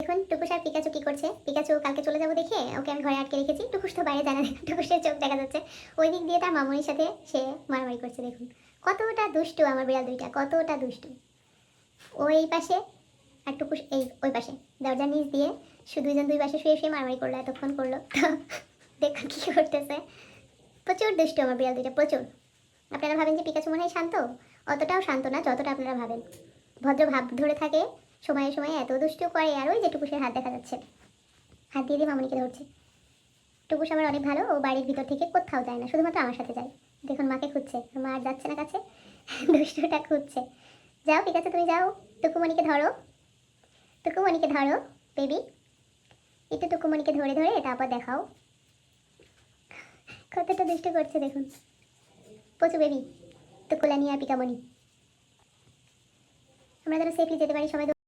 দেখুন টুকুস আর পিকাচু কি করছে। পিকাচু কালকে চলে যাবো দেখে ওকে আমি ঘরে আটকে রেখেছি। টুকুস তো বাইরে জানা, টুকুসের চোখ দেখা যাচ্ছে। ওই দিক দিয়ে তার মামুনির সাথে সে মারামারি করছে। দেখুন কতটা দুষ্টু আমার বিড়াল দুইটা, কতটা দুষ্টু। ও এই পাশে আর টুকুস এই ওই পাশে, দরজার নিচ দিয়ে দুইজন দুই পাশে শুয়ে শুয়ে মারামারি করলো, এতক্ষণ করলো। তো দেখুন কী করতেছে। প্রচুর দুষ্টু আমার বিড়াল দুইটা, প্রচুর। আপনারা ভাবেন যে পিকাচু মনে হয় শান্ত, অতটাও শান্ত না যতটা আপনারা ভাবেন। ভদ্র ভাব ধরে থাকে, সময়ে সময়ে এত দুষ্টু করে। আর ওই যে টুকুসের হাত দেখা যাচ্ছে, হাত দিয়ে দিয়ে মামনিকে ধরছে। টুকুস আমার অনেক ভালো, ও বাড়ির ভিতর থেকে কোথাও যায় না, শুধুমাত্র আমার সাথে যায়। দেখুন মাকে খুঁজছে, মা আর যাচ্ছে না কাছে, দুষ্টুটা খুঁজছে। যাও পিকাচু তুমি যাও, টুকুমণিকে ধরো, টুকুমণিকে ধরো বেবি, একটু টুকুমণিকে ধরে ধরে তারপর দেখাও কতটা দুষ্টু করছে। দেখুন পচু বেবি, টুকুলানি আর পিকামণি। আমরা যেন সেফলি যেতে পারি সবাই।